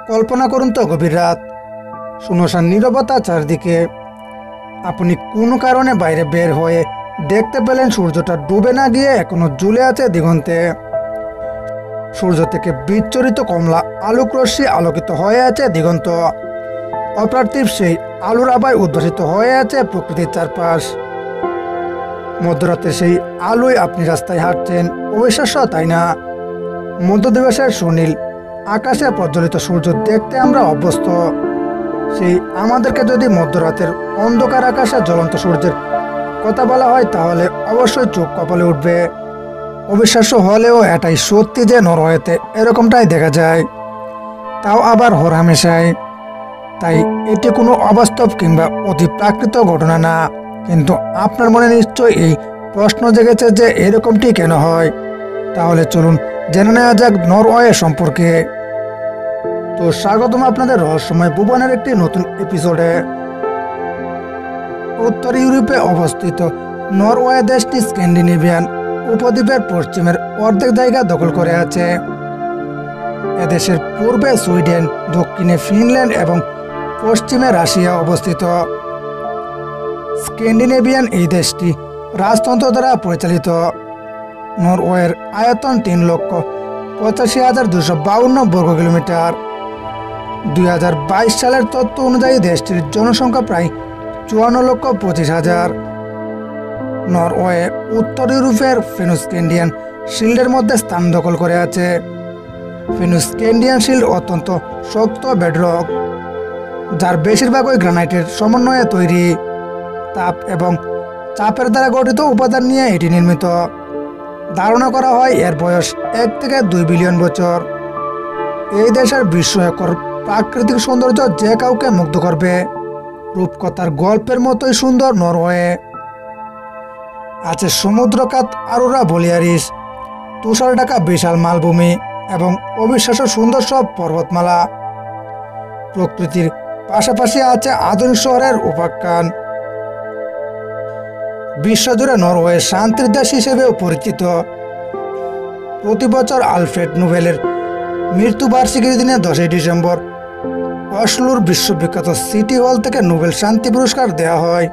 কল্পনা করুন তো গভীর রাত, শুনশান নীরবতা চারদিকে। আপনি কোনো কারণে বাইরে বের হয়ে দেখতে পেলেন সূর্যটা ডুবে না গিয়ে এখনো ঝুলে আছে দিগন্তে। সূর্য থেকে বিচ্ছুরিত কমলা আলোক রশ্মি আলোকিত হয়ে আছে দিগন্ত। অপার্থিব সেই আলোর আভায় উদ্ভাসিত হয়ে আছে প্রকৃতির চারপাশ। মধ্যরাতে সেই আলোয় আপনি রাস্তায় হাঁটছেন, অবিশ্বাস্য তাই না? মধ্য দিবসের সুনীল আকাশে প্রজ্বলিত সূর্য দেখতে আমরা অভ্যস্ত। সেই আমাদেরকে যদি মধ্যরাতের অন্ধকার আকাশে জ্বলন্ত সূর্যের কথা বলা হয় তাহলে অবশ্যই চোখ কপালে উঠবে। অবিশ্বাস্য হলেও এটাই সত্যি যে নরওয়েতে এরকমটাই দেখা যায়, তাও আবার হরহামেশাই। তাই এটি কোনো অবাস্তব কিংবা অতি প্রাকৃত ঘটনা না, কিন্তু আপনার মনে নিশ্চয়ই এই প্রশ্ন জেগেছে যে এরকমটি কেন হয়। তাহলে চলুন জেনে নেওয়া যাক নরওয়ে সম্পর্কে। তো স্বাগতম আপনাদের রহস্যময় ভুবনের একটি নতুন এপিসোডে। উত্তর ইউরোপে অবস্থিত নরওয়ে দেশটি স্ক্যান্ডিনেভিয়ান উপদ্বীপের পশ্চিমের অর্ধেক জায়গা দখল করে আছে। এদেশের পূর্বে সুইডেন, দক্ষিণে ফিনল্যান্ড এবং পশ্চিমে রাশিয়া অবস্থিত। স্ক্যান্ডিনেভিয়ান এই দেশটি রাজতন্ত্র দ্বারা পরিচালিত। নরওয়ের আয়তন 3,85,252 বর্গ কিলোমিটার। 2022 সালের তথ্য অনুযায়ী দেশটির জনসংখ্যা প্রায় 54,25,000। নরওয়ে উত্তর ইউরোপের ফিনস্ক্যান্ডিয়ান শিল্ডের মধ্যে স্থান দখল করে আছে। ফিনস্ক্যান্ডিয়ান শিল্ড অত্যন্ত শক্ত বেডরক, যার বেশিরভাগই গ্রানাইটের সমন্বয়ে তৈরি। তাপ এবং চাপের দ্বারা গঠিত উপাদান নিয়ে এটি নির্মিত। ধারণা করা হয় এর বয়স 1 থেকে 2 বিলিয়ন বছর। এই দেশের বিস্ময়কর প্রাকৃতিক সৌন্দর্য যে কাউকে মুগ্ধ করবে। রূপকথার গল্পের মতোই সুন্দর নরওয়ে। আছে সমুদ্রকাত আরোরা বলিয়ারিস, তুষার ঢাকা বিশাল মালভূমি এবং অবিশ্বাস্য সুন্দর সব পর্বতমালা। প্রকৃতির পাশাপাশি আছে আধুনিক শহরের উপাখ্যান। বিশ্বজুড়ে নরওয়ে শান্তির দেশ হিসেবেও পরিচিত। প্রতি বছর আলফ্রেড নোবেলের মৃত্যুবার্ষিকীর দিনে 10 ডিসেম্বর অসলোর বিশ্ববিখ্যাত সিটি হল থেকে নোবেল শান্তি পুরস্কার দেওয়া হয়।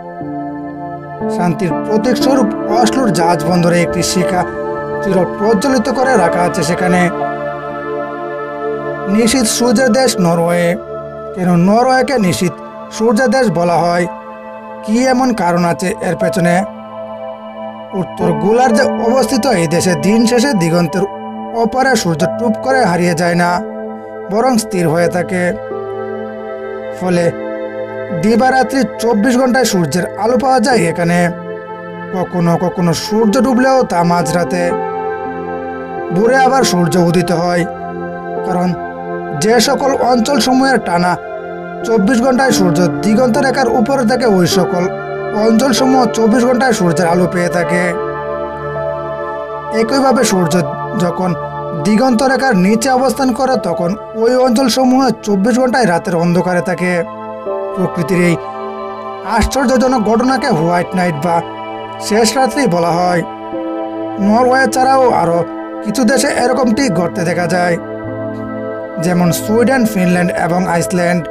শান্তির প্রতীক স্বরূপ অসলোর জাহাজ বন্দরে একটি শিখা চির প্রজ্বলিত করে রাখা আছে সেখানে। নিশীথ সূর্যের দেশ নরওয়ে। কেন নরওয়েকে নিশীথ সূর্যের দেশ বলা হয়? কি এমন কারণ আছে এর পেছনে? উত্তর গোলার্ধে অবস্থিত এই দেশে দিন শেষে দিগন্তের ওপারে সূর্য টুপ করে হারিয়ে যায় না, বরং স্থির হয়ে থাকে। ফলে দিবারাত্রি 24 ঘন্টায় সূর্যের আলো পাওয়া যায় এখানে। কখনো কখনো সূর্য ডুবলেও তা মাঝরাতে। ভোরে আবার সূর্য উদিত হয়, কারণ যে সকল অঞ্চল সমূহের টানা 24 ঘন্টায় সূর্য দিগন্ত রেখার উপরে থাকে ওই সকল অঞ্চল সমূহ 24 ঘন্টায় সূর্যের আলো পেয়ে থাকে। একইভাবে সূর্য যখন দিগন্ত রেখার নিচে অবস্থান করে তখন ওই অঞ্চল সমূহ 24 ঘন্টায় রাতের অন্ধকারে থাকে। প্রকৃতির এই আশ্চর্যজনক ঘটনাকে হোয়াইট নাইট বা শেষ রাত্রি বলা হয়। নরওয়ে ছাড়াও আরও কিছু দেশে এরকমটি ঘটতে দেখা যায়, যেমন সুইডেন, ফিনল্যান্ড এবং আইসল্যান্ড।